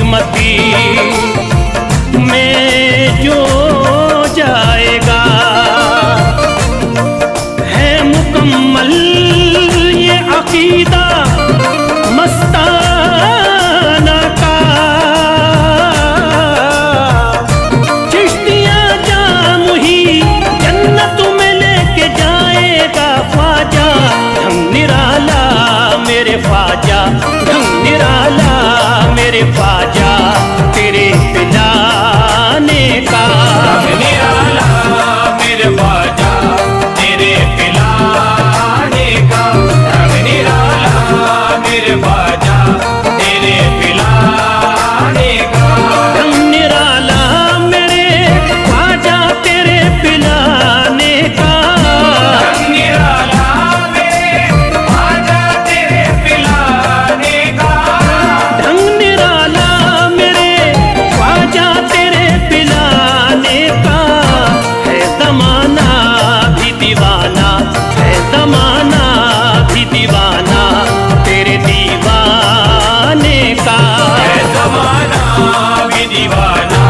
हिम्मती में जो जाएगा है मुकम्मल ये अकीदा मस्ताना का। चिश्तिया जाम ही जन्नत में लेके जाएगा ख्वाजा। ढंग निराला मेरे ख्वाजा, ढंग निराला मेरे ख्वाजा तेरे पिलाने का। ढंग निराला मेरे ख्वाजा तेरे पिलाने का। ढंग निराला मेरे ख्वाजा तेरे पिलाने का। ढंग निराला मेरे ख्वाजा तेरे पिलाने का। ढंग निराला मेरे ख्वाजा तेरे पिलाने का। ढंग निराला मेरे ख्वाजा तेरे पिलाने का। है ज़माना भी दीवाना, है ज़माना भी दीवाना तेरे दीवाने का। है ज़माना भी दीवाना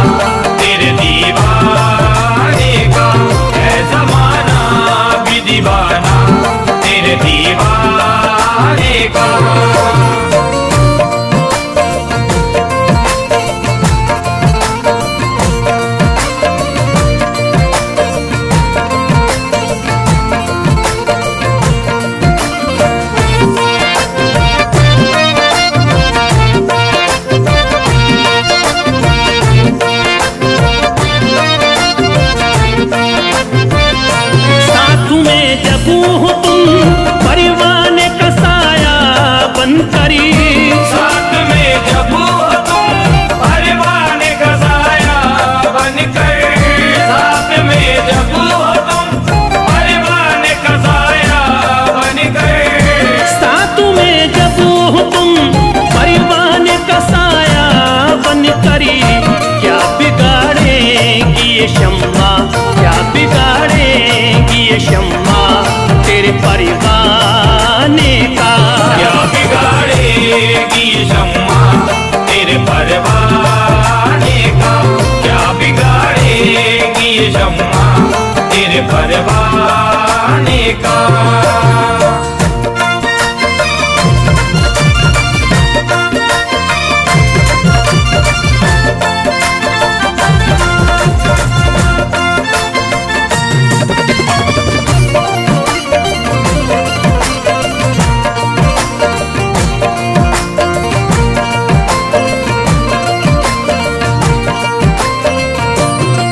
तेरे दीवाने का। है ज़माना भी दीवाना तेरे दीवाने का। साथ में जब हो तुम परवाने का साया बन करी। साथ में जब हो तुम परवाने का साया बनकर। साथ में जब हो तुम परवाने का साया बनकर। साथ में जब हो तुम परवाने का साया बन करी। क्या बिगाड़ेगी ये शम्मा, क्या बिगाड़ेगी ये शम्मा तेरे परवाने का। क्या बिगाड़ेगी ये शम्मा तेरे परवाने का। क्या बिगाड़ेगी ये शम्मा तेरे परवाने का।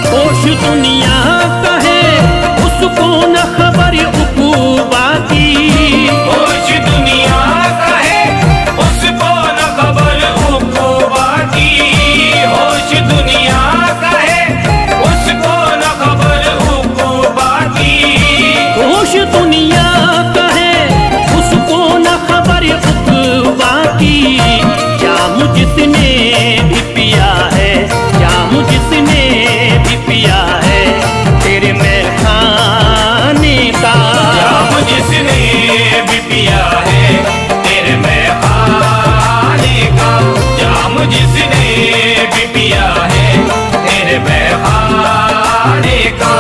होश दुनिया का है उसको न खबर उकूबा की। होश दुनिया का है उसको न खबर उकूबा की। होश दुनिया का है उसको न खबर उकूबा की। होश दुनिया का है उसको न खबर उकूबा की। जाम जिसने भी पिया है, जाम जिसने भी पिया है तेरे मैं खाने का। जाम जिसने भी पिया है तेरे मैं खाने का। जाम जिसने भी पिया है तेरे मैं खाने का।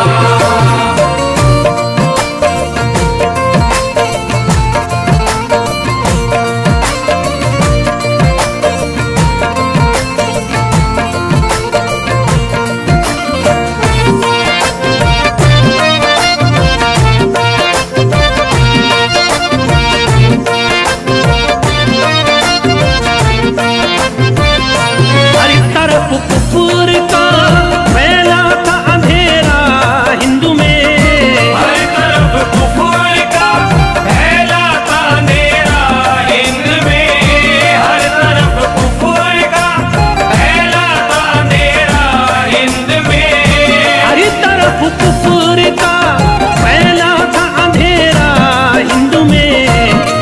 हर तरफ कुफर का फैला था अंधेरा हिंदू में। हर तरफ कुफर का फैला था अंधेरा हिंद में। हर तरफ कुफर का फैला था अंधेरा हिंद में। हर तरफ कुफर का फैला था अंधेरा हिंदू में।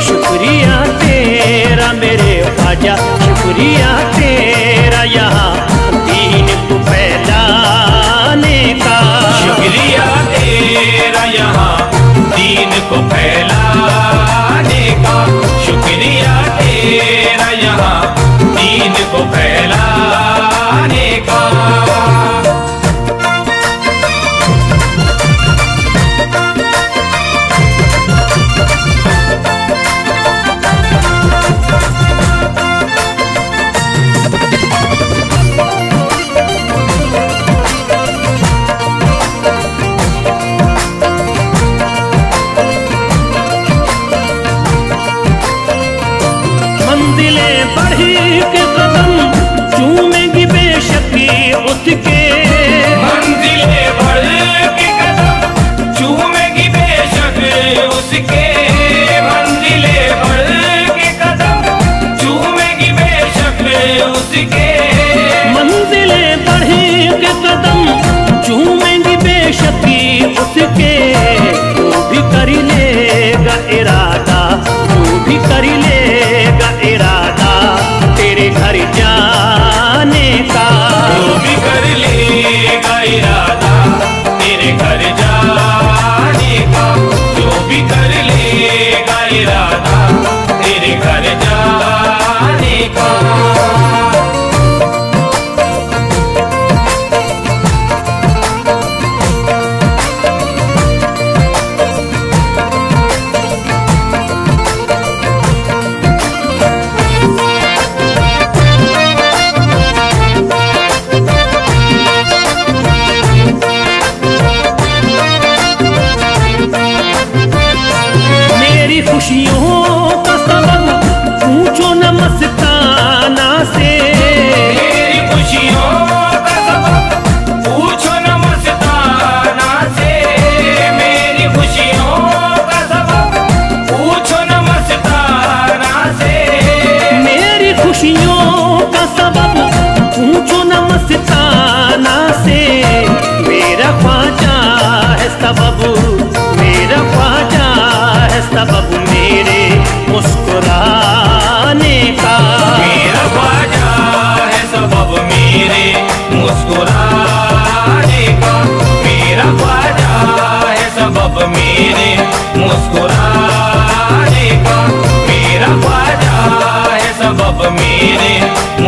शुक्रिया तेरा मेरे ख्वाजा, शुक्रिया तेरा यहाँ दीन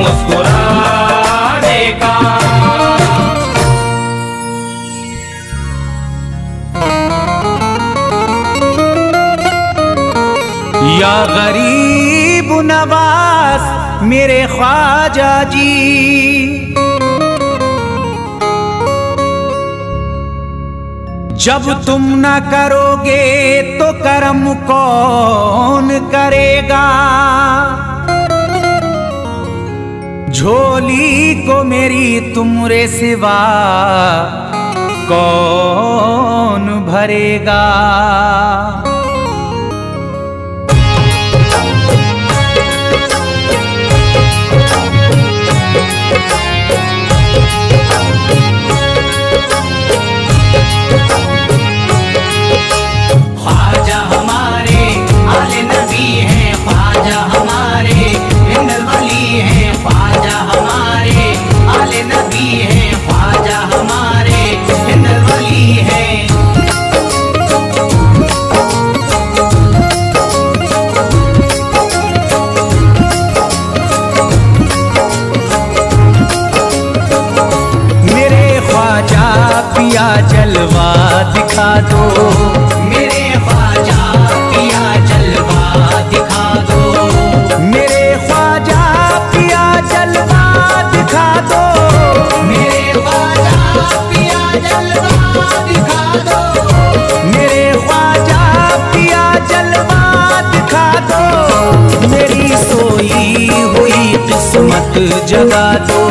मुस्कुराने का। या गरीब नवाज मेरे ख्वाजा जी, जब तुम न करोगे तो करम कौन करेगा। झोली को मेरी तुमरे सिवा कौन भरेगा। ख्वाजा हमारे आले नबी हैं, ख्वाजा हमारे हिंदल वली हैं, ख्वाजा हमारे आले नबी हैं, ख्वाजा हमारे हिंदल वली हैं। मेरे ख्वाजा पिया जलवा दिखा दो, मेरे ख्वाजा पिया जलवा दिखा दो, मेरे ख्वाजा पिया जलवा दिखा दो, मेरे ख्वाजा पिया जलवा दिखा दो, मेरे ख्वाजा पिया जलवा दिखा दो। मेरी सोई हुई किस्मत जगा दो,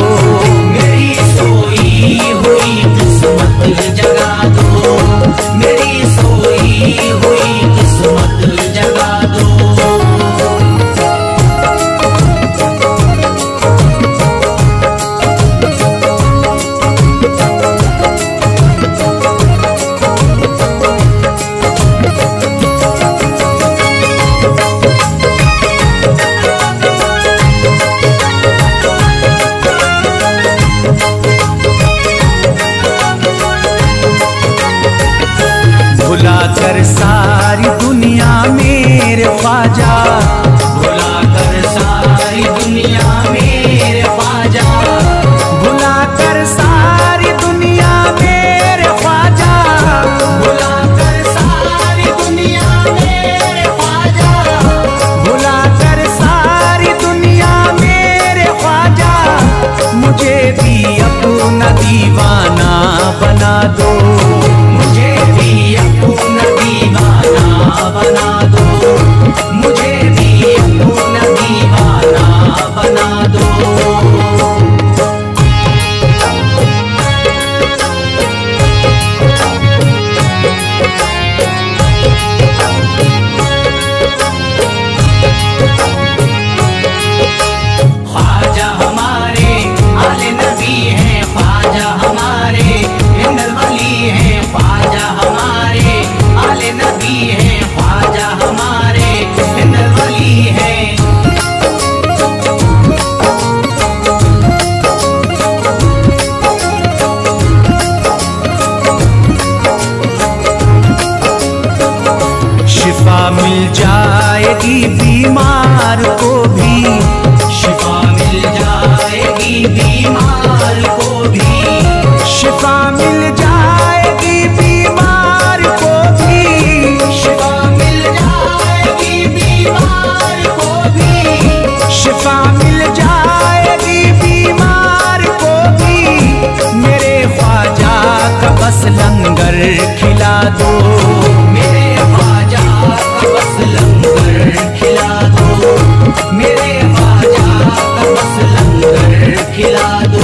मेरी सोई हुई किस्मत जगा दो, मेरी सोई हुई किस्मत जगा दो। भुला कर सारी दुनिया मेरे ख्वाजा, भुला कर सारी दुनिया मेरे ख्वाजा, भुला कर सारी दुनिया मेरे ख्वाजा, भुला कर सारी दुनिया मेरे ख्वाजा, भुला कर सारी दुनिया मेरे ख्वाजा। मुझे भी अपना दीवाना बना दो, मुझे भी अपना दीवाना बना दो, मुझे भी अपना दीवाना बना दो। ख्वाजा हमारे आले नबी हैं, ख्वाजा हमारे हिंदल वली हैं, ख्वाजा हमारे आले नबी हैं, ख्वाजा हमारे हिंदल वली हैं। शिफा मिल जाएगी बीमार को भी, शिफा मिल जाएगी बीमार को भी, शिफा मिल जाएगी बीमार को भी, शिफा मिल जाएगी बीमार को भी, शिफा मिल जाएगी बीमार को भी। मेरे ख्वाजा का बस लंगर खिला दो, मेरे ख्वाजा का बस लंगर खिला दो, मेरे ख्वाजा का बस लंगर खिला दो।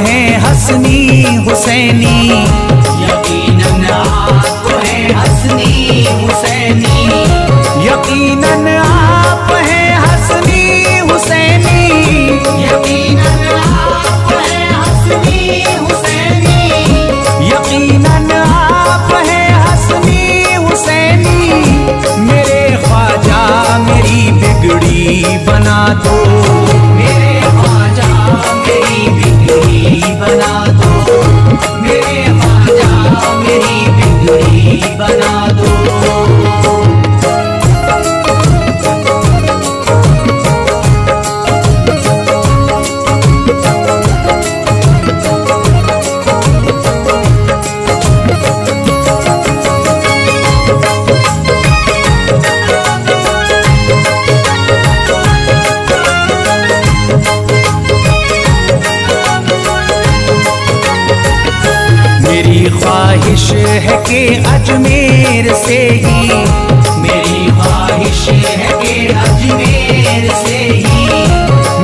हैं हसनी हुसैनी, यकीनन आप हैं हसनी हुसैनी, यकीनन आप हैं हसनी हुसैनी, यकीनन आप हैं हसनी हुसैनी, यकीनन आप हैं हसनी हुसैनी। मेरे ख्वाजा मेरी बिगड़ी बना दो, मेरे ख्वाजा मेरी बिगड़ी बना दो, मेरे ख्वाजा मेरी बिगड़ी बना दो। मेरी ख्वाहिश है कि अजमेर से ही, मेरी ख्वाहिश है कि अजमेर से ही,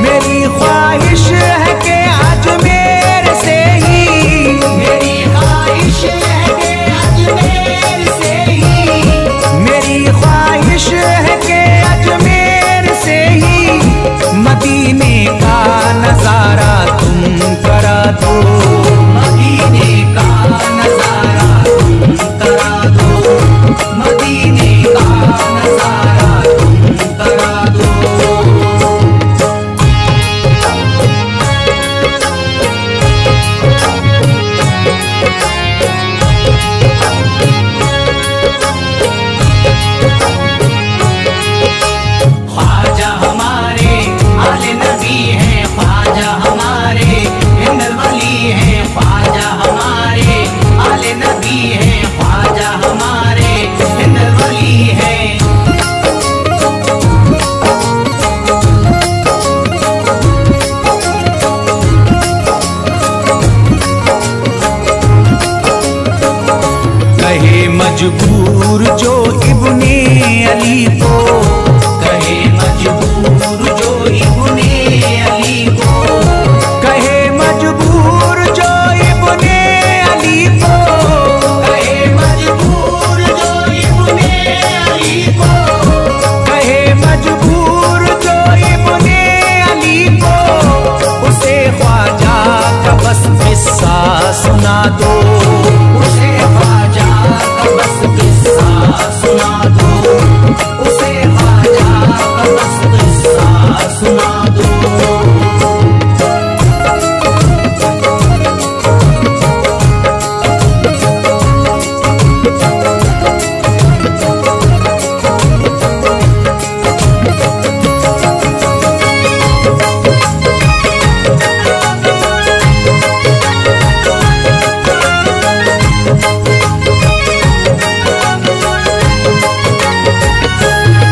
मेरी ख्वाहिश है कि अजमेर से ही, मेरी ख्वाहिश है कि अजमेर से ही, मेरी ख्वाहिश है कि अजमेर से ही मदीने का नजारा तुम करा दो, मदीने का नजारा तुम करा दो, मदीने का नजारा तुम करा दो। ख्वाजा हमारे आले नबी हैं, ख्वाजा हमारे हिंदल वली हैं, ख्वाजा हमारे आले नबी हैं, ख्वाजा हमारे हिंदल वली हैं। कहे मजबूर जो इब्ने अली को, कहे मजबूर जो इब्ने अली को, कहे मजबूर जो इब्ने अली को, कहे मजबूर जो इब्ने अली को, कहे मजबूर जो इब्ने अली को, उसे ख्वाजा का बस किस्सा सुना दो, उसे ख्वाजा का बस किस्सा सुना दो, उसे ख्वाजा का बस किस्सा सुना दो।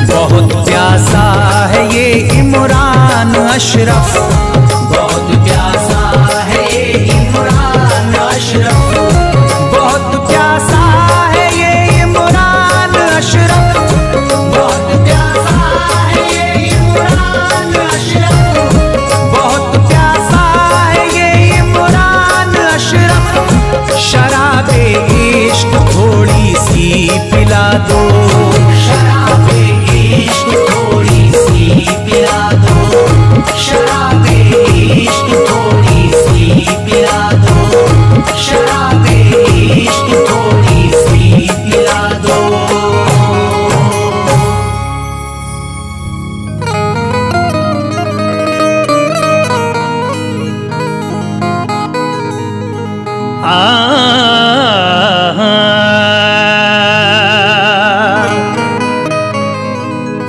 बहुत प्यासा है ये इमरान अशरफ, बहुत प्यासा है ये इमरान अशरफ, बहुत प्यासा है ये इमरान अशरफ, बहुत प्यासा है ये इमरान अशरफ, बहुत प्यासा है ये इमरान अशरफ। शराबे इश्क थोड़ी सी पिला दो, शराबे इश्क थोड़ी सी पिला दो, शराबे इश्क थोड़ी सी पिला दो, शराबे इश्क थोड़ी सी पिला दो।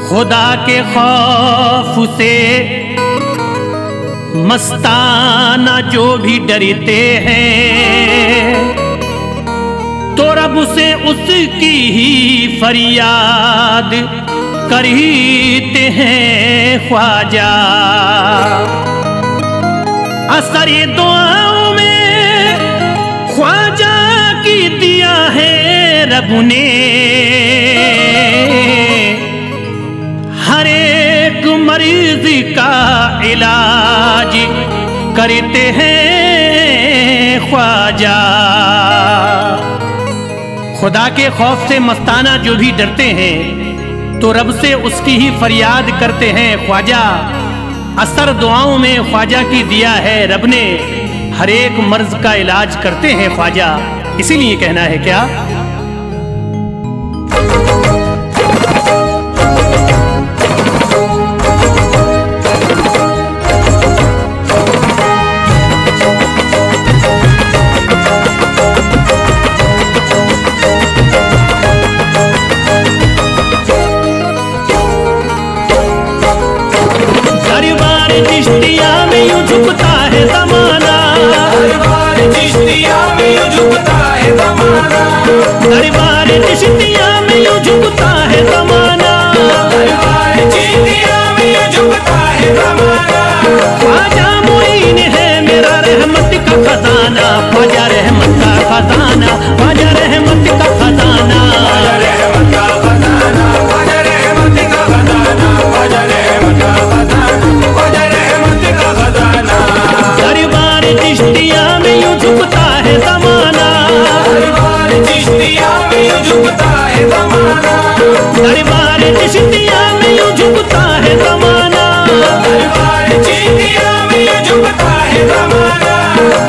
खुदा के खौफ से मस्ताना जो भी डरते हैं, तो रब से उसकी ही फरियाद करते हैं ख्वाजा। असर दुआओं में ख्वाजा की दिया है रब ने, हर एक मरीज का इलाज करते हैं ख्वाजा। खुदा के खौफ से मस्ताना जो भी डरते हैं तो रब से उसकी ही फरियाद करते हैं ख्वाजा। असर दुआओं में ख्वाजा की दिया है रब ने, हर एक मर्ज का इलाज करते हैं ख्वाजा। इसीलिए कहना है क्या, चिश्तिया में यूं झुकता है ज़माना, दरबार चिश्तिया में यूं झुकता है ज़माना, दरबार चिश्तिया में यूं झुकता है ज़माना, दरबार चिश्तिया में यूं झुकता है ज़माना। ख्वाजा मुईन है मेरा रहमत का खजाना, ख्वाजा रहमत का खजाना, ख्वाजा रहमत का खजाना, ख्वाजा रहमत का खजाना, ख्वाजा रहमत का खजाना, ख्वाजा रहमत का खजाना, ख्वाजा रहमत का खजाना। दरबार चिश्तिया में यूं झुकता है ज़माना, दरबार चिश्तिया में यूं झुकता है ज़माना, दरबार चिश्तिया में यूं झुकता है ज़माना, दरबार चिश्तिया में यूं झुकता है ज़माना।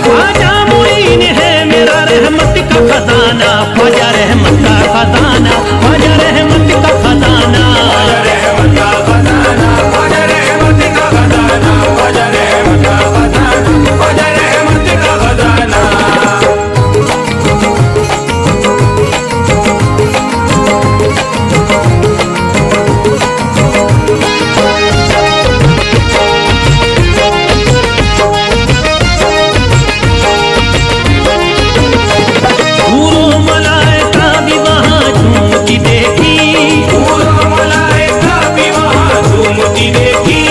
ख्वाजा मुईन है मेरा रहमत का खजाना, ख्वाजा रहमत का खजाना, ख्वाजा रहमत का खजाना, ख्वाजा रहमत का खजाना, ख्वाजा रहमत का खजाना, ख्वाजा रहमत का खजाना, ख्वाजा रहमत का खजाना। हूरों मलाइका भी वहाँ झूमती देखी, हूरों मलाइका भी वहाँ झूमती देखी,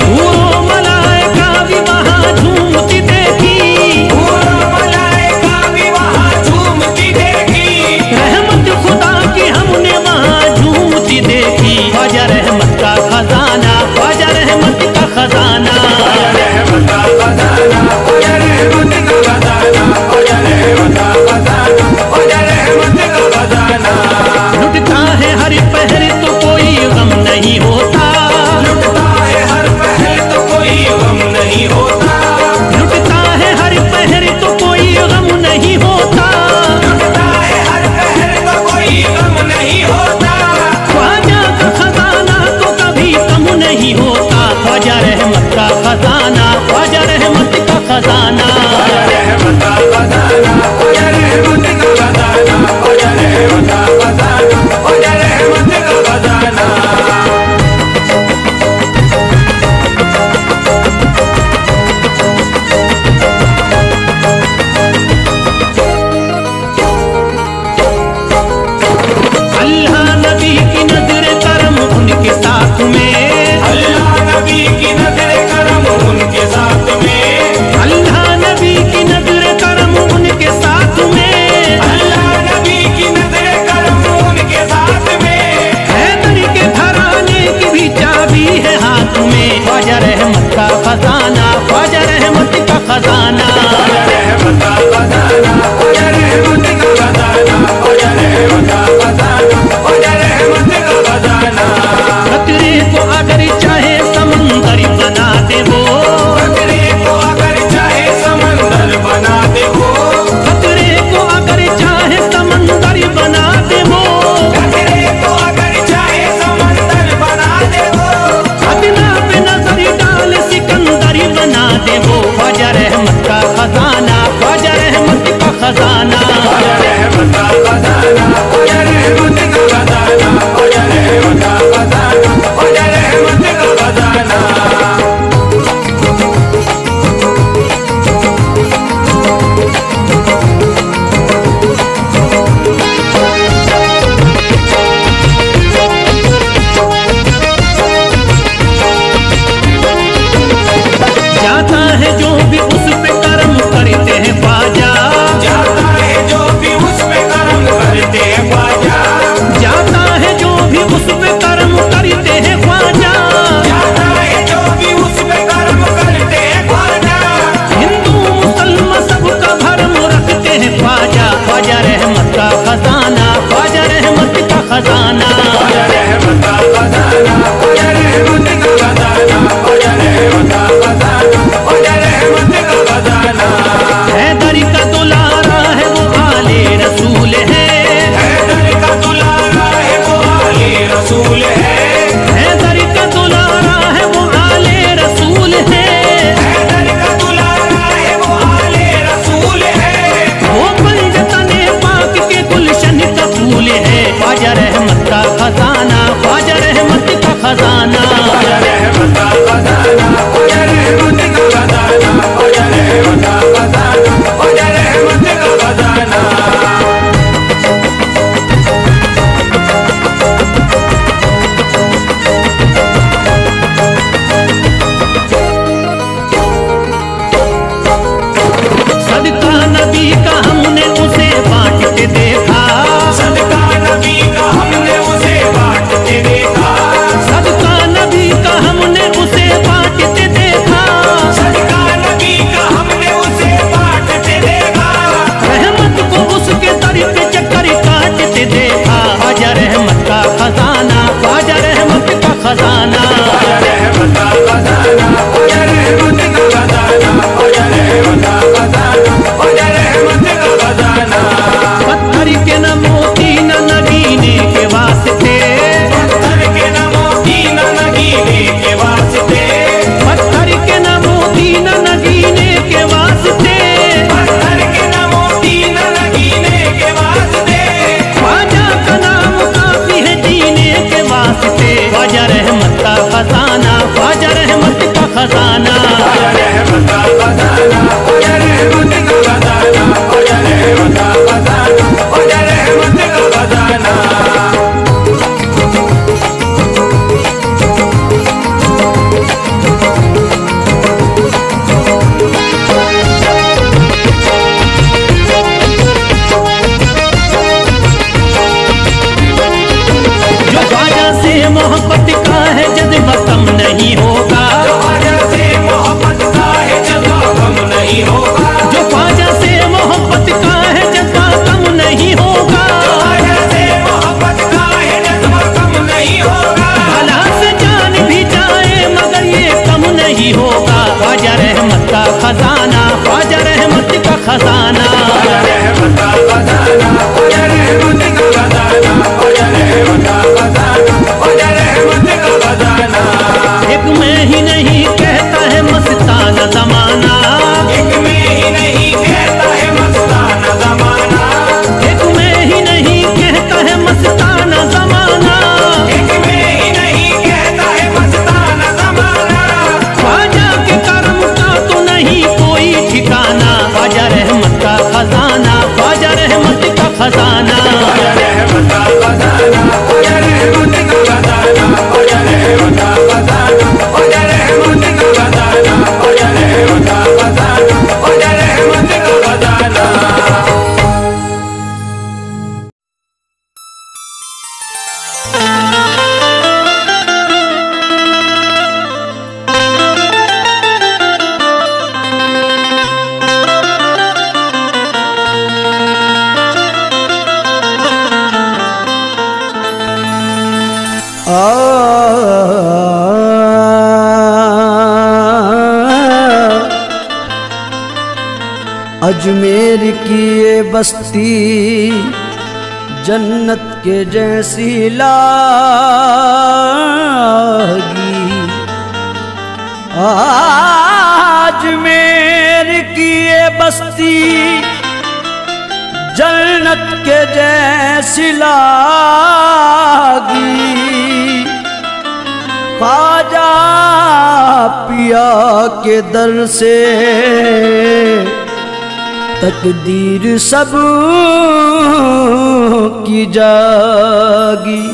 हूरों मलाइका भी वहाँ झूमती देखी, हूरों मलाइका भी वहाँ झूमती देखी। रहमत खुदा की हमने वहाँ झूमती देखी, ख्वाजा रहमत का खजाना, ख्वाजा रहमत का खजाना, ख्वाजा रहमत का खजाना, ख्वाजा रहमत का खजाना, ख्वाजा रहमत का खजाना, ख्वाजा रहमत का खजाना। लुटता है हर पहर तो कोई गम नहीं होता, लुटता है हर पहर तो कोई गम नहीं होता, लुटता है हर पहर तो कोई गम नहीं होता, लुटता है हर पहर तो कोई गम नहीं होता। ख्वाजा का खजाना तो कभी कम नहीं होता, ख्वाजा रहमत का खजाना, ख्वाजा रहमत का खजाना, ख्वाजा रहमत का खजाना, ख्वाजा रहमत का खजाना, ख्वाजा रहमत का खजाना, ख्वाजा रहमत का खजाना। अल्लाह नबी की नजर करम उनके साथ में, अल्लाह नबी की नजर करम उनके साथ में, अल्लाह नबी की नजर करम उनके साथ में, अल्लाह नबी की नजर करम उनके साथ में। हैदर के घराने की भी चाबी है हाथ में, ख्वाजा रहमत का खजाना, ख्वाजा रहमत का खजाना, ख्वाजा रहमत का खजाना, ख्वाजा रहमत का खजाना, ख्वाजा रहमत का खजाना, ख्वाजा रहमत का खजाना। खतरे को अगर चाहे समंदर बना दे वो, खतरे को अगर चाहे समंदर बना दे वो, खतरे को अगर चाहे समंदर बना दे वो, खतरे को अगर चाहे समंदर बना दे वो, अदना पे नजर डाल सिकंदर बना दे वो, ख्वाजा रहमत का खजाना, ख्वाजा रहमत का खजाना, ख्वाजा रहमत का खजाना, ख्वाजा रहमत का खजाना, ख्वाजा रहमत का खजाना, ख्वाजा रहमत का खजाना। जाता है जो भी उस पे कर्म करते हैं ख्वाजा, जाता है खजाना। ख्वाजा रहमत का खजाना, ख्वाजा रहमत का खजाना, ख्वाजा रहमत का खजाना, ख्वाजा रहमत का खजाना। हैदर का दुलारा है वो आले रसूल है, हैदर का दुलारा है वो आले रसूल है, हैदर का दुलारा है वो आले रसूल है, हैदर का दुलारा है वो आले रसूल है। वो पंजतने पाक के गुलशन का फूल है। ख्वाजा रहमत का खजाना, ख्वाजा रहमत का खजाना। ख्वाजा रहमत का खजाना, ख्वाजा रहमत का खजाना, ख्वाजा रहमत का खजाना, ख्वाजा रहमत का खजाना। सदका नबी का हमने उसे बांटते देखा, सदका नबी का हमने उसे बांटते देखा, सदका नबी का हमने उसे बांटते देखा, सदका नबी का हमने उसे बांटते देखा। रहमत को उसके दर पे चक्कर काटते देखा। ख्वाजा रहमत का खजाना, ख्वाजा रहमत का खजाना। ख्वाजा रहमत का खजाना, ख्वाजा रहमत का खजाना, ख्वाजा रहमत का खजाना, ख्वाजा रहमत का खजाना। पत्थर के न मोती न नगीने के वास्ते, पत्थर के न मोती न नगीने के वास्ते, पत्थर के न मोती न नगीने के वास्ते, पत्थर के न मोती न नगीने के वास्ते। ख्वाजा का नाम काफी है जीने के वास्ते। ख्वाजा रहमत का खजाना, ख्वाजा रहमत का खजाना। ख्वाजा रहमत का खजाना, ख्वाजा रहमत का खजाना, ख्वाजा रहमत का खजाना, ख्वाजा रहमत का खजाना। जो ख्वाजा से मोहब्बत का है जज्बा कम नहीं होगा, जो ख्वाजा से मोहब्बत का है जज्बा कम नहीं होगा, जो ख्वाजा से मोहब्बत का है जज्बा कम नहीं होगा। जो ख्वाजा से मोहब्बत का है जज्बा कम नहीं होगा। भला से जान भी जाए मगर ये कम नहीं होगा। ख्वाजा रहमत का खजाना, ख्वाजा रहमत का खजाना। ख्वाजा रहमत का खजाना, ख्वाजा रहमत का खजाना, ख्वाजा रहमत का खजाना, ख्वाजा रहमत का खजाना। एक मैं ही नहीं कहता है मस्ताना जमाना, एक में ही नहीं कहता है मस्ताना जमाना, एक मैं ही नहीं कहता है मस्ताना जमाना। एक में ही नहीं कहता है मस्ताना जमाना। ख्वाजा के करम का तो नहीं कोई ठिकाना। ख्वाजा रहमत का खजाना, ख्वाजा रहमत का खजाना। ख्वाजा रहमत का खजाना, ख्वाजा रहमत का खजाना, ख्वाजा रहमत का खजाना, ख्वाजा रहमत का खजाना, ख्वाजा रहमत का खजाना, ख्वाजा रहमत का खजाना। अजमेर की ये बस्ती जन्नत के जैसी लागी। अजमेर की ये बस्ती जन्नत के जैसी लागी। ख्वाजा पिया के दर से तकदीर सब की जागी।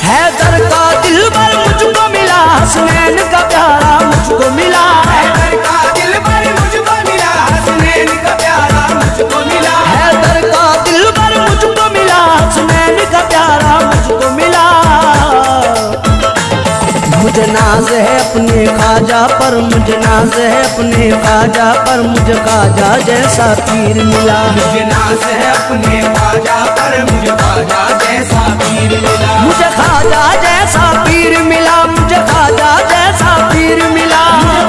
हैदर का दिलबर मुझको मिला, हसनैन का प्यारा मुझको मिला। हैदर का दिलबर मुझको मिला, हसनैन का प्यारा ख्वाजा पर मुझे नाज है अपने ख्वाजा पर, मुझे ख्वाजा जैसा पीर मिला। मुझे नाज है अपने ख्वाजा पर, मुझे ख्वाजा जैसा पीर मिला। मुझे ख्वाजा जैसा पीर मिला, मुझे ख्वाजा जैसा पीर मिला।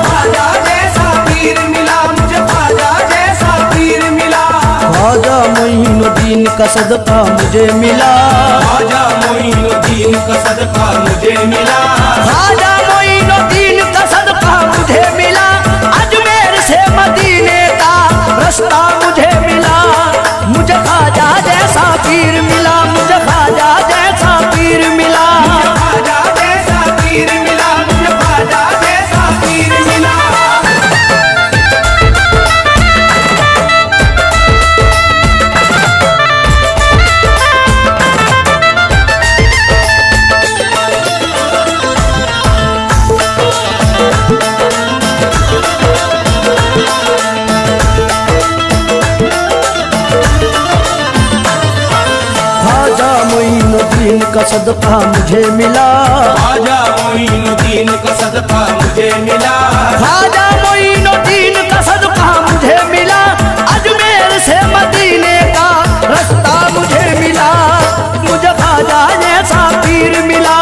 ख्वाजा जैसा पीर मिला, मुझे ख्वाजा जैसा पीर मिला। ख्वाजा मोइनुद्दीन का सदका मुझे मिला। ख्वाजा मोइनुद्दीन का सदका मुझे मिला। ख्वाजा मोइनुद्दीन का सदका मुझे मिला। अजमेर से मदीने का रास्ता मुझे मिला। मुझे ख्वाजा जैसा पीर मिला, मुझे ख्वाजा जैसा पीर मिला। ख्वाजा जैसा पीर मिला, मुझे ख्वाजा जैसा पीर मिला। ख्वाजा मोइनुद्दीन का सदका मुझे मिला। ख्वाजा मोइनुद्दीन का सदका मुझे मिला। ख्वाजा मोइनुद्दीन का सदका मुझे मिला। अजमेर से मदीने का रास्ता मुझे मिला। मुझे ख्वाजा जैसा पीर मिला।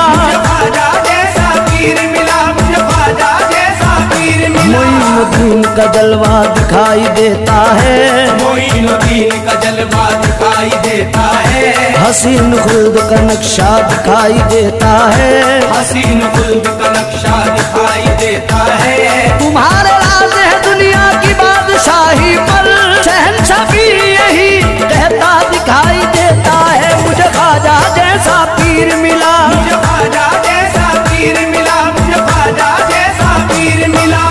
ख्वाजा जैसा पीर मिला, मुझे ख्वाजा जैसा पीर मिला। मोइनुद्दीन का जलवा दिखाई देता है। मोइनुद्दीन का जलवा दिखाई देता है। हसीन खुल्द का नक्शा दिखाई देता है। हसीन खुल्द का नक्शा दिखाई देता है। तुम्हारे राज है दुनिया की बादशाही पर, शहंशाही यही कहता दिखाई देता है। मुझे ख्वाजा जैसा पीर मिला। मुझे ख्वाजा जैसा पीर मिला, मुझे ख्वाजा जैसा पीर मिला।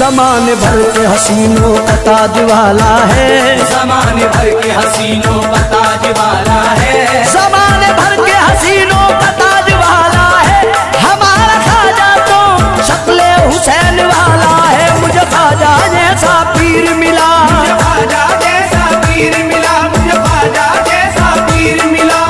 ज़माने भर के हसीनों का ताज वाला है। ज़माने भर के हसीनों का ताज वाला है। ज़माने भर के हसीनों का ताज वाला है। हमारा ख्वाजा तो शक्ले हुसैन वाला है। मुझे ख्वाजा जैसा पीर मिला। मुझे ख्वाजा जैसा पीर मिला, मुझे ख्वाजा जैसा पीर मिला।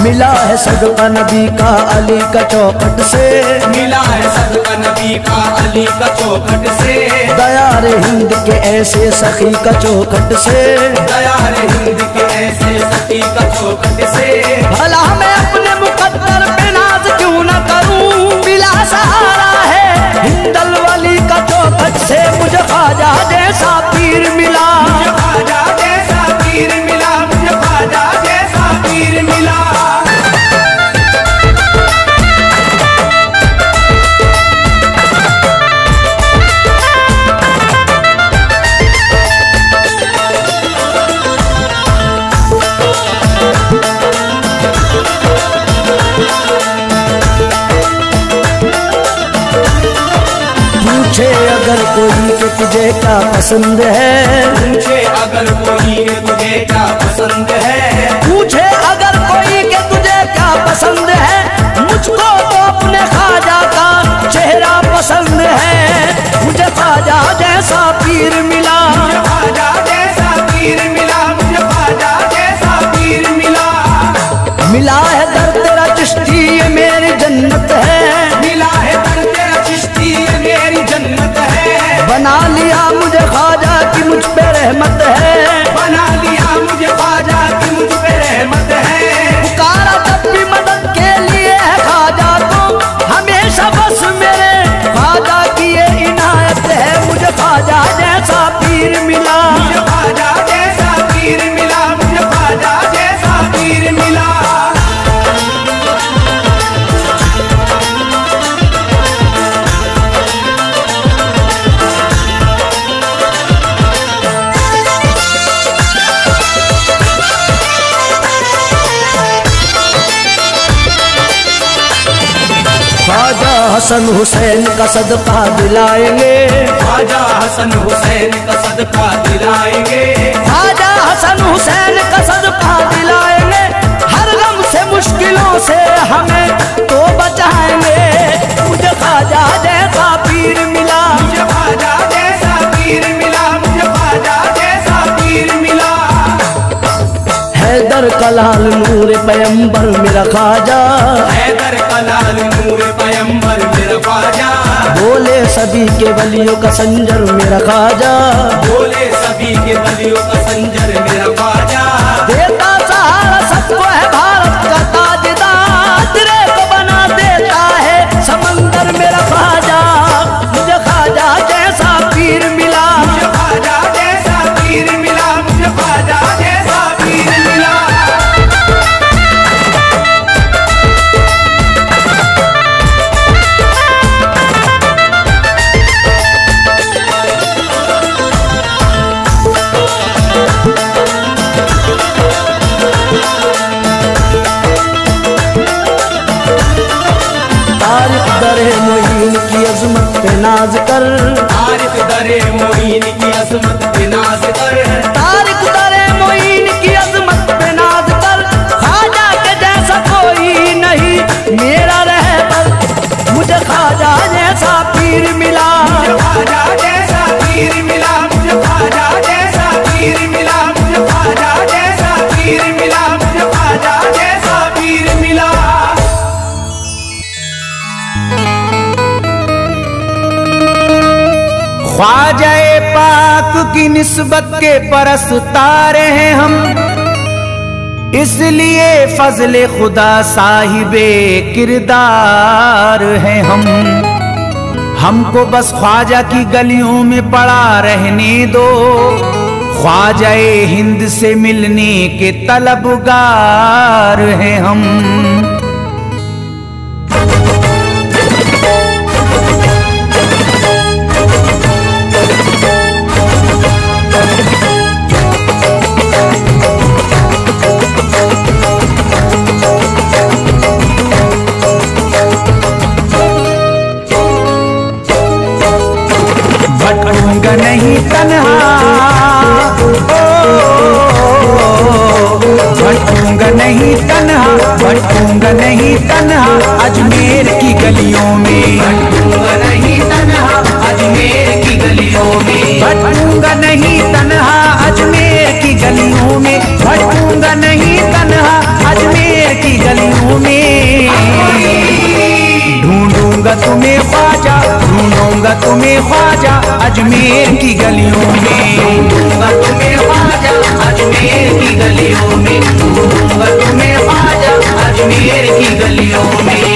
मिला है सदका नबी का अली का चौखट से। मिला है सदका नबी का अली का चौखट से। दयार हिंद के ऐसे सखी का चौखट से। दयार हिंद के ऐसे सखी का चौखट से। भला मैं अपने मुकद्दर पे नाज क्यों न करूं। मिला सहारा है हिंदल वली का चौखट से। मुझे ख्वाजा जैसा पीर मिला। मुझे ख्वाजा जैसा पीर मिला, मुझे ख्वाजा जैसा पीर मिला। पूछे अगर कोई कि तुझे क्या पसंद है। पूछे अगर कोई कि तुझे क्या पसंद है। पूछे अगर कोई कि तुझे क्या पसंद है। मुझको तो अपने ख्वाजा का चेहरा पसंद है। मुझे ख्वाजा जैसा पीर मिला। मुझे ख्वाजा जैसा पीर मिला, मुझे ख्वाजा जैसा पीर मिला। मिला है दर तेरा चिश्ती ये मेरी जन्नत है। मिला है दर तेरा चिश्ती ये मेरी जन्नत है। बना लिया मुझे ख्वाजा की मुझ पे रहमत है। बना लिया मुझे ख्वाजा की मुझ पे रहमत है। पुकारा तब भी मदद के लिए है ख्वाजा को। हमेशा बस मेरे ख्वाजा की ये इनायत है। मुझे ख्वाजा जैसा पीर मिला। मुझे ख्वाजा जैसा पीर मिला, मुझे ख्वाजा जैसा पीर मिला। ख्वाजा हसन हुसैन का सदका दिलाएंगे। ख्वाजा हसन हुसैन का सदका दिलाएंगे। ख्वाजा हसन हुसैन का सदका दिलाएंगे। हर गम से मुश्किलों से हमें तो बचाएंगे। मुझे ख्वाजा जैसा पीर मिला, मुझे ख्वाजा जैसा पीर मिला, मुझे ख्वाजा जैसा पीर मिला। हैदर कलाल नूर पैगंबर मेरा ख्वाजा, हैदर कलाल नूर पैगंबर मेरा ख्वाजा। बोले सभी के वलियों का संजर मेरा ख्वाजा, बोले सभी के वलियों का संजर मेरा ख्वाजा। देता सहारा सबको है भारत का ताजदार, तेरे को बना देता है समंदर मेरा ख्वाजा। मुझे ख्वाजा जैसा पीर मिला, मुझे ख्वाजा जैसा पीर मिला, मुझे ख्वाजा जैसा पीर मिला। तारिक दरे मोइन की अजमत पे नाज कर, तारिक दरे मोइन की अजमत पे नाज कर, तारिक दरे मोइन की अजमत पे नाज कर। ख्वाजा के जैसा कोई नहीं मेरा रहबर, मुझे ख्वाजा जैसा पीर मिला, मुझे ख्वाजा जैसा पीर मिला, मुझे ख्वाजा जैसा पीर मिला, मुझे ख्वाजा जैसा पीर मिला, मुझे ख्वाजा जैसा पीर मिला। ख्वाजाए पाक की निस्बत के परस्तार हैं हम, इसलिए फजले खुदा साहिबे किरदार हैं हम। हमको बस ख्वाजा की गलियों में पड़ा रहने दो, ख्वाजाए हिंद से मिलने के तलबगार हैं हम। भटकूंगा नहीं तन्हा, भटकूंगा नहीं तन्हा, भटकूंगा नहीं तन्हा अजमेर की गलियों में, भटकूंगा नहीं तन्हा अजमेर की गलियों में, भटकूंगा नहीं तन्हा अजमेर की गलियों में, भटकूंगा नहीं तन्हा अजमेर की गलियों में। ढूंढूंगा तुम्हें ख्वाजा, ढूंढूंगा तुम्हें ख्वाजा अजमेर की गलियों में, ढूंढूंगा तुम्हें ख्वाजा अजमेर की गलियों में, ढूंढूंगा तुम्हें ख्वाजा अजमेर की गलियों में।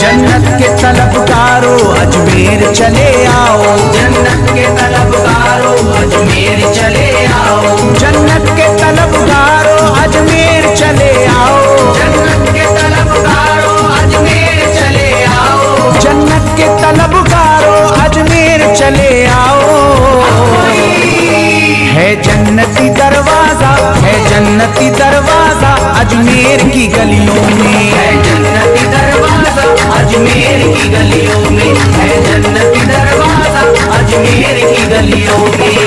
जन्नत के तलबगारों अजमेर चले आओ, जन्नत के तलबगारों अजमेर चले आओ, जन्नत के तलबगारों अजमेर चले आओ, जन्नत के तलबगारों अजमेर चले आओ, जन्नत के तलबगारों अजमेर चले आओ। है जन्नती दरवाजा, है जन्नती दरवाजा अजमेर की गलियों में, है जन्नती दरवाजा अजमेर की गलियों में, है जन्नती दरवाजा अजमेर की गलियों में।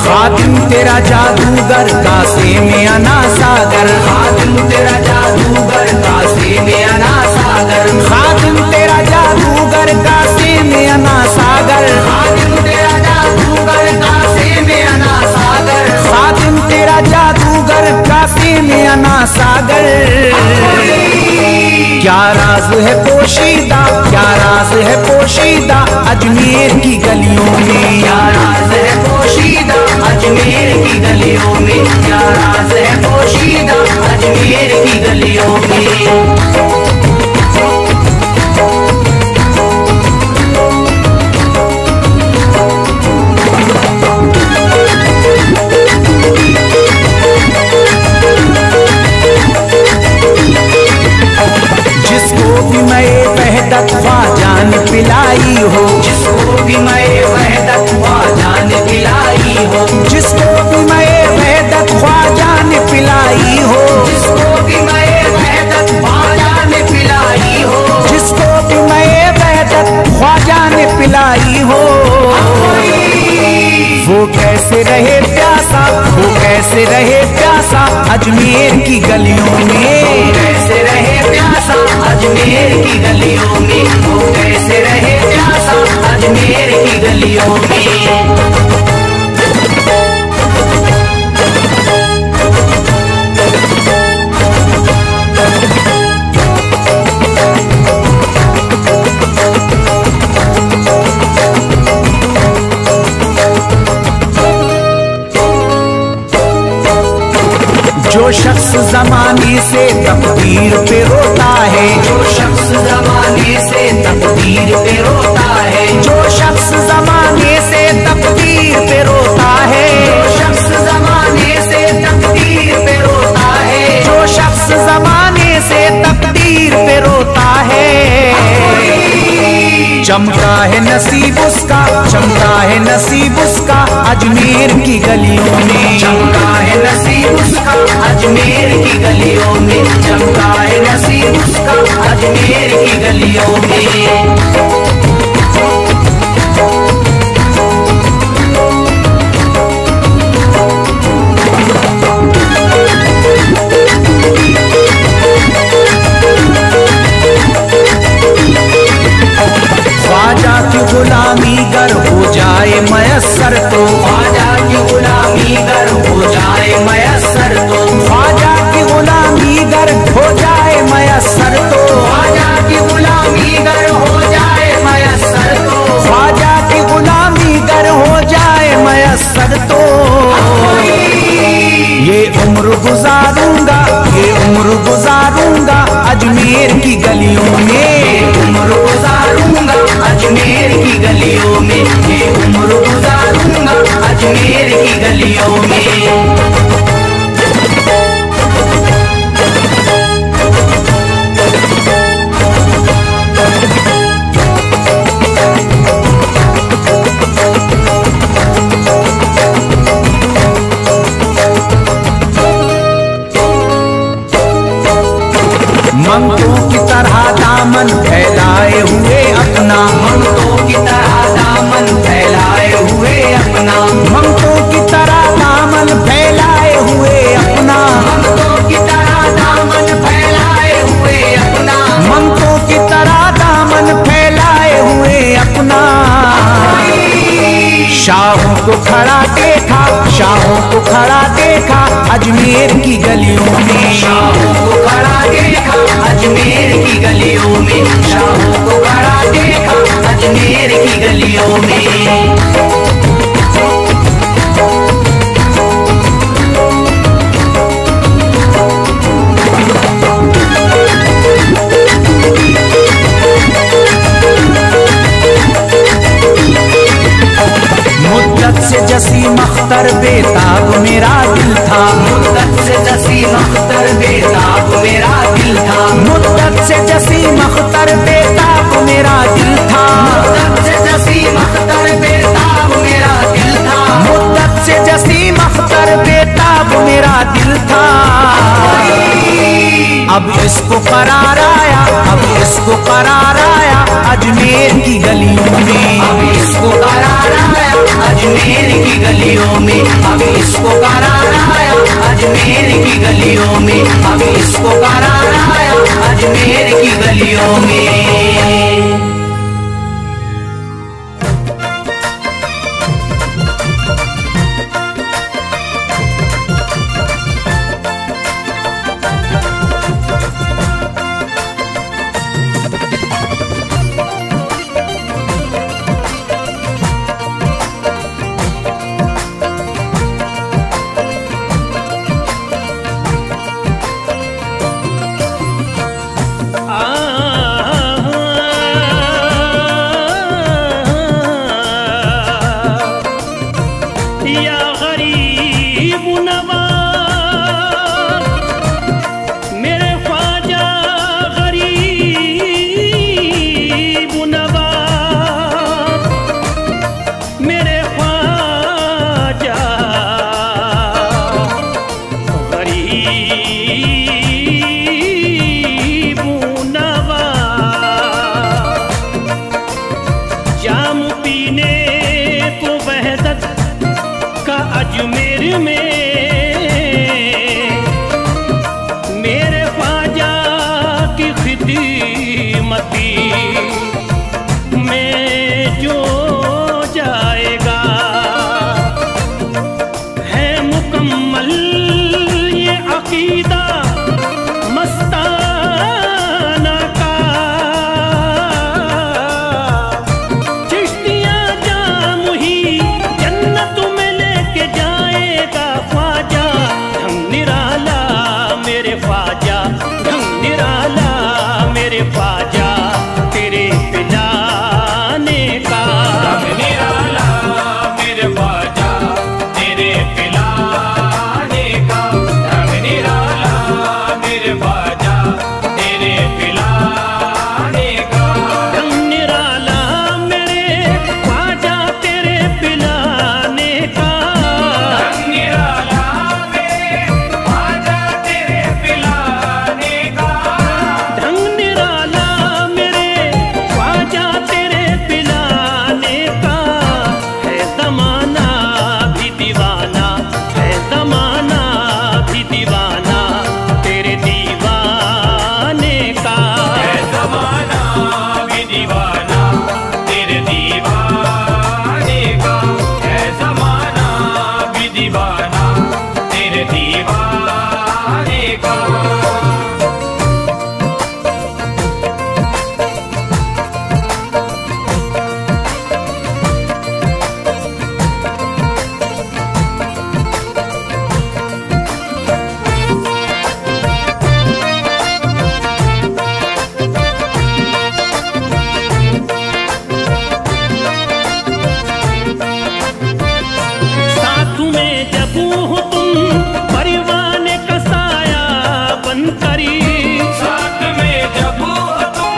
खातिम तेरा जादूगर कासे में अना सागर, खातिम तेरा जादूगर कासे में अना सागर, खातिम तेरा जादूगर कासे में अना सागर, खातिम तेरा जादूगर कासे में अना सागर, खातिम तेरा जादूगर कासे में अना सागर। क्या राज है पोशीदा, क्या राज है पोशीदा अजमेर की गलियों में, क्या राज है पोशीदा अजमेर की गलियों में, क्या राज है पोशीदा अजमेर की गलियों में। कैसे रहे प्यासा अजमेर की गलियों में, कैसे रहे प्यासा अजमेर की गलियों में, वो कैसे रहे प्यासा अजमेर की गलियों में। जो शख्स जमाने से तकदीर पे रोता है, जो शख्स जमाने से तकदीर पे रोता है, जो शख्स जमाने से तकदीर पे रोता है, जो शख्स जमाने से तकदीर पे रोता है, जो शख्स जमाने से तकदीर पे रोता है, चमका है नसीब उसका, चमका है नसीब उसका अजमेर की गलियों में, चमका है नसीब उसका अजमेर की गलियों में, चमका है नसीब उसका अजमेर की गलियों में। ख्वाजा की गुलामी गर हो जाए मयस्सर तो, ख्वाजा की गुलामी गर हो जाए मयस्सर तो, ख्वाजा की गुलामी गर हो जाए मयस्सर तो, ख्वाजा की गुलामी गर हो जाए मयस्सर तो, ख्वाजा की गुलामी गर हो जाए मयस्सर तो, ये उम्र गुजारूंगा, ये उम्र गुजारूंगा अजमेर की गलियों में, उम्र गुजारूंगा अजमेर की गलियों में, ये उम्र गुजारूंगा अजमेर की गलियों में। ममतों की तरह दामन फैलाए हुए अपना, ममतों की तरह दामन फैलाए हुए अपना, ममतों की तरह दामन फैलाए हुए अपना, ममतों की तरह दामन फैलाए हुए अपना, ममतों की तरह दामन फैलाए हुए अपना, शाहों को खड़ा देखा, शाहों को खड़ा देखा अजमेर की गलियों में, शाहों को खड़ा देखा अजमेर की गलियों में, शाहों को खड़ा देखा अजमेर की गलियों में। मुद्दत से जसीम अख्तर बेताब मेरा दिल था, मुद्दत से जसीम अख्तर बेताब मेरा दिल था, मुद्दत से जसीम अख्तर बेताब मेरा दिल था, मुद्दत से जसीम अख्तर बेताब मेरा दिल था, मुद्दत से जसीम अख्तर बेताब मेरा दिल था, अब इसको करार आया, अब इसको करार आया अजमेर की गलियों में, अब इसको करार आया अजमेर की गलियों में, अब इसको करार आया अजमेर की गलियों में, अब इसको करार आया अजमेर की गलियों में। पीने को वहदत का अजमेर में जमाना तेरे दीवाने का। है जमाना भी दीवाना तेरे दीवाने का। है जमाना भी दीवाना तेरे दीवाने का। साथ में जब हो तुम परवाने का साया बनकरी। साथ में जब हो तुम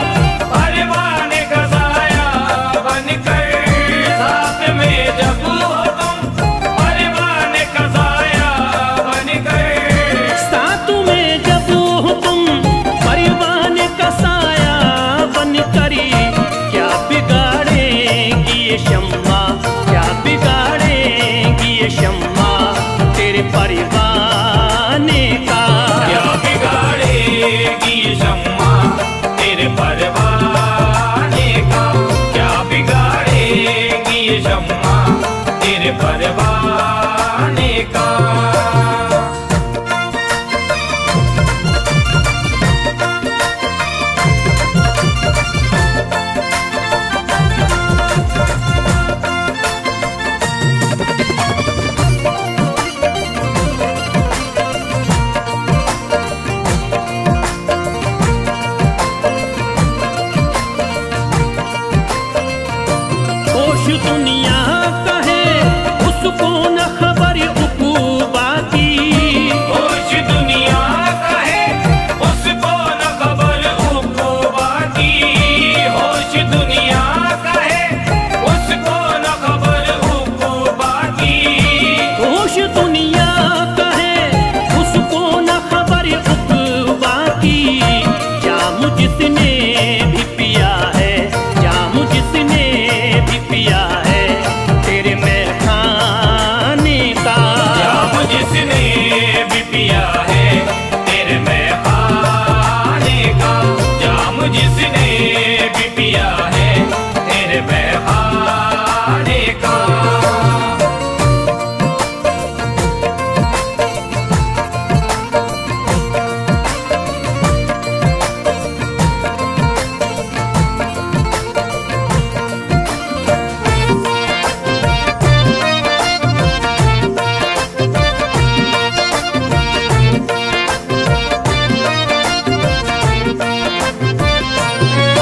परवाने का साया बनकर। साथ में जब हो तुम परवाने का साया बनकर। साथ में जब हो तुम परवाने का साया बनकरी। क्या बिगाड़ेगी ये शम्मा, क्या बिगाड़ेगी ये शम्मा तेरे परवाने का। क्या बिगाड़ेगी ये शम्मा तेरे परवाने का। क्या बिगाड़ेगी ये शम्मा तेरे परवाने का। होश दुनिया का है उसको न खबर उकूबा की। होश दुनिया का है उसको न खबर उकूबा की। होश दुनिया का है उसको न खबर उकूबा की। होश दुनिया का है उसको न खबर उकूबा की। जाम जिसने भी पिया है, जाम जिसने भी पिया है तेरे मैं खाने का। जाम जिसने भी पिया है तेरे मैं खाने का। जाम जिसने भी पिया है तेरे मैं खाने का।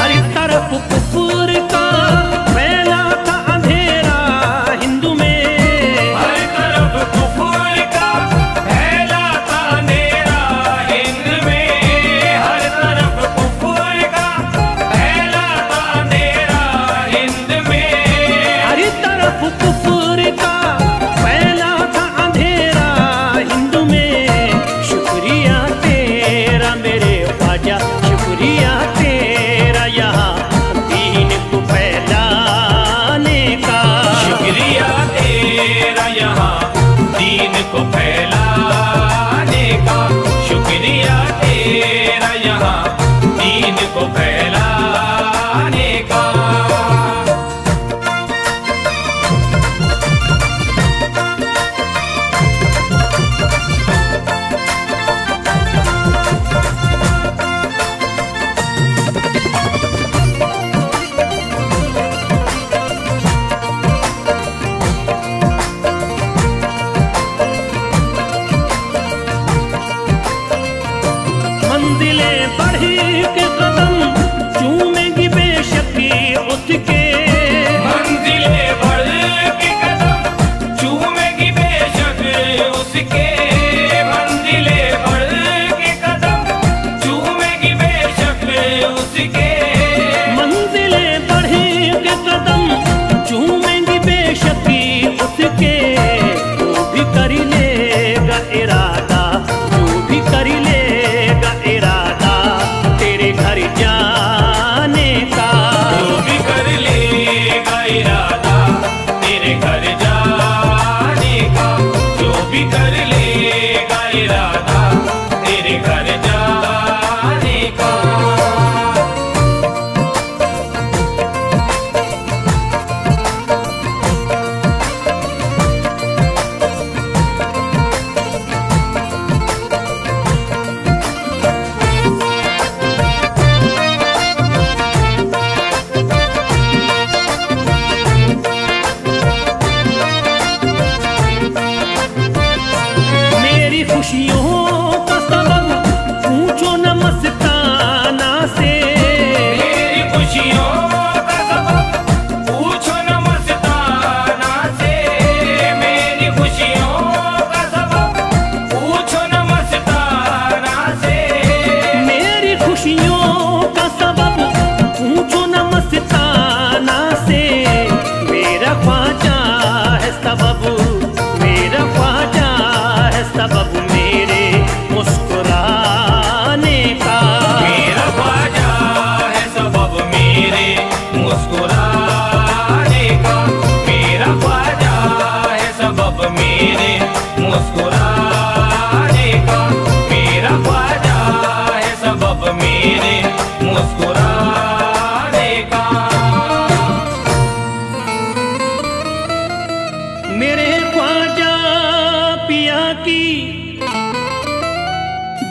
हर तरफ कुफर का फैला था अंधेरा हिंदू में। हर तरफ कुफर का फैला था अंधेरा हिंद में। हर तरफ कुफर का फैला था अंधेरा हिंद में। हर तरफ कुफर का फैला था अंधेरा हिंदू में। शुक्रिया तेरा मेरे ख्वाजा, शुक्रिया तेरा यहाँ दीन को फैलाने का। शुक्रिया तेरा यहाँ दीन को फैलाने का। शुक्रिया तेरा यहाँ दीन को फैलाने का। मंजिलें बढ़ी के कदम चूमेंगी बेशक उसके। मंजिलें बढ़ के कदम चूमेगी बेशक उसके। मंजिलें बढ़ के कदम चूमेगी बेशक उसके। मंजिलें बढ़ी के कदम चूमेंगी बेशक उसके। जो भी कर लेगा इरादा, जो भी कर लेगा इरादा तेरे घर जाने का। जो भी कर लेगा इरादा तेरे घर जाने का। जो भी कर लेगा इरादा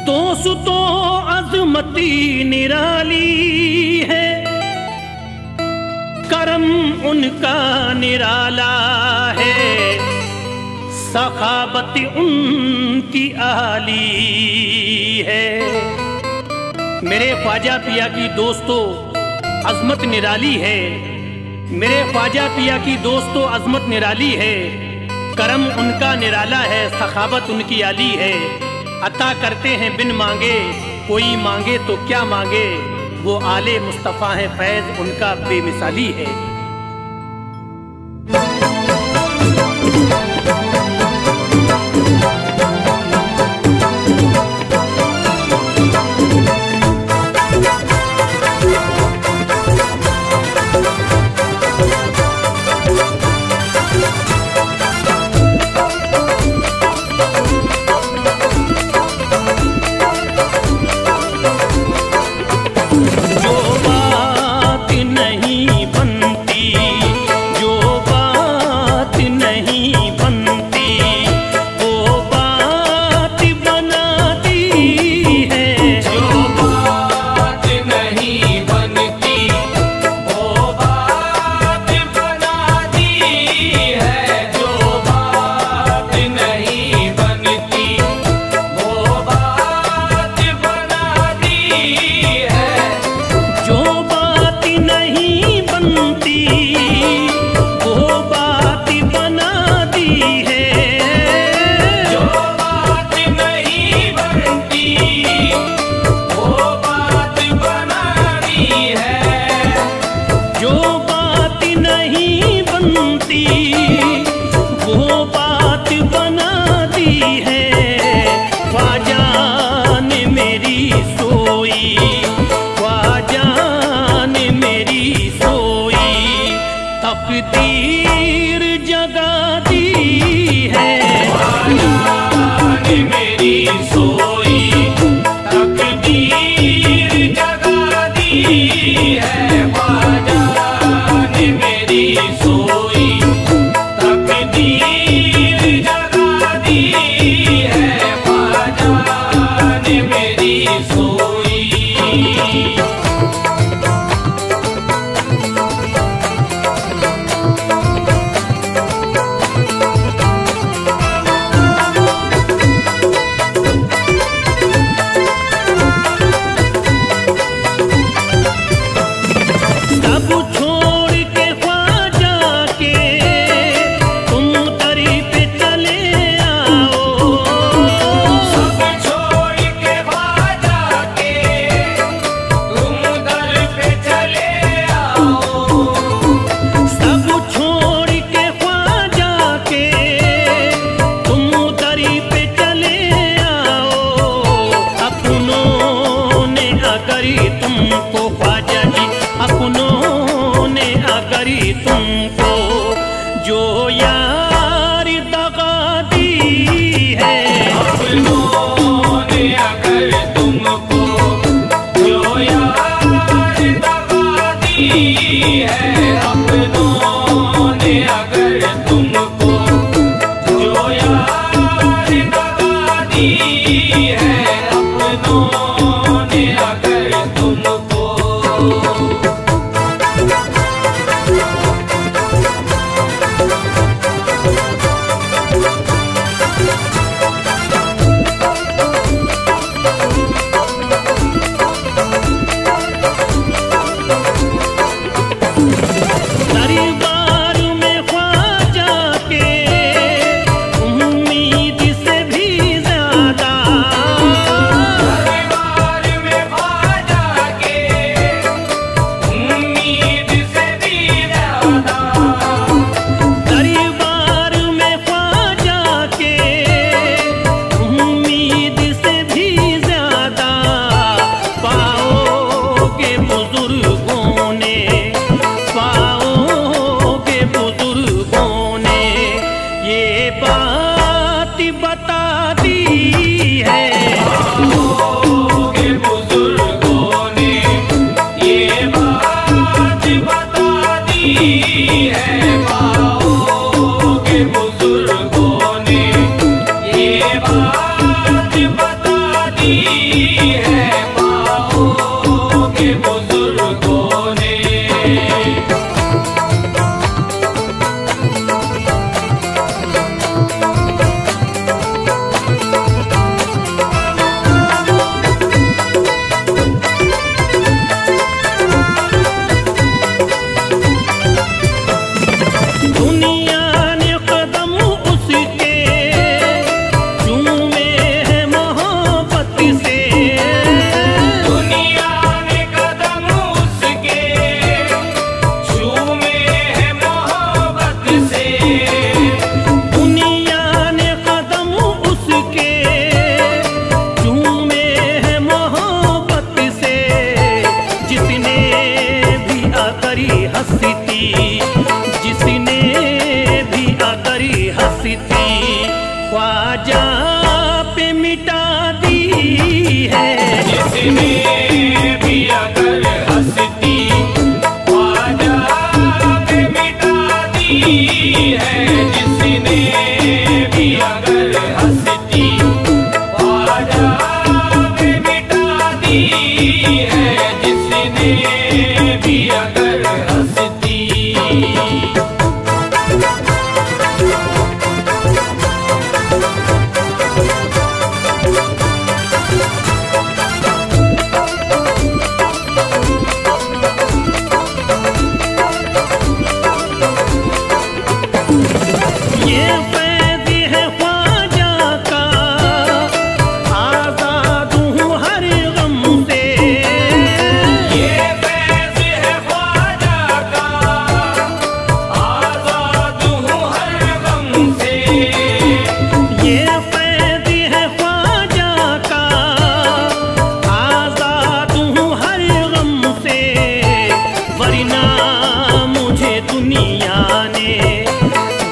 दोस्तों अजमती निराली है, करम उनका निराला है, सखावत उनकी आली है। मेरे ख्वाजा पिया की दोस्तों अजमत निराली है, मेरे ख्वाजा पिया की दोस्तों अजमत निराली है, करम उनका निराला है, सखावत उनकी आली है। अता करते हैं बिन मांगे, कोई मांगे तो क्या मांगे, वो आले मुस्तफ़ा है, फैज़ उनका बेमिसाली है। तकदीर जगा दी है, मेरी सोई तकदीर जगा दी है, ख्वाजा ने मेरी सोई तकदीर जगा दी है, ख्वाजा ने मेरी सोई। तुमको जो यार दगा दी है, अपनों ने अगर तुमको जो यार दगा दी है, अपनों ने अगर तुमको जो यार दगा दी है, अपनों ने अगर तुमको उम्मीद से भी ज्यादा जिसने भी अगर हस्ती ख्वाजा पे मिटा दी है, जिसने भी अगर हस्ती ख्वाजा पे मिटा दी है, जिसने भी अगर हस्ती। ये फैज़ है ख्वाजा का, आज़ाद हूँ हर गम से। ये फैज़ है ख्वाजा का, आज़ाद हूँ हर गम से। ये फैज़ है ख्वाजा का, आज़ाद हूँ हर गम से। वरना मुझे दुनिया ने,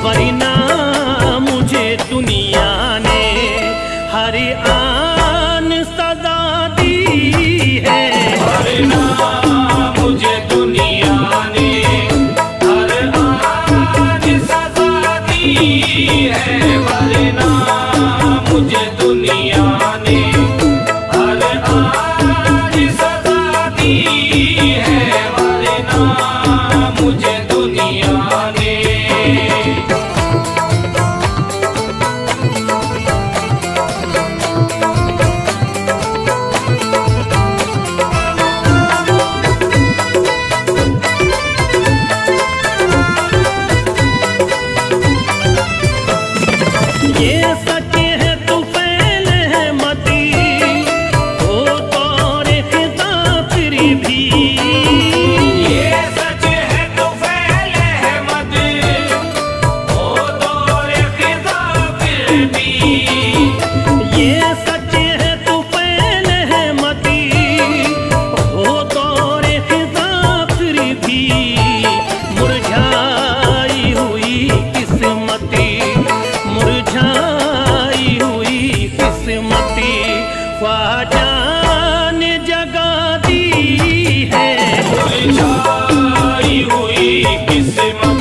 वरना मुझे दुनिया ने हर आन सजा दी है। वरना मुझे दुनिया ने हर आन सजा दी है, वरना मुझे दुनिया ने हर आन सजा दी है, वरना मुझे दुनिया ने। ये सच है तो फैल है मती, हो तौरे खिता फिर भी। ये सच है तो फैल है मत, हो दौरे खिज़ा फिर भी। ये सच है तो फैल है मती, हो तौरे खिता फिर भी। मुरझाई हुई किस्मती, मुरझाई हुई किस्मती ख्वाजा ने जगा दी है। मुरझाई हुई किस्मत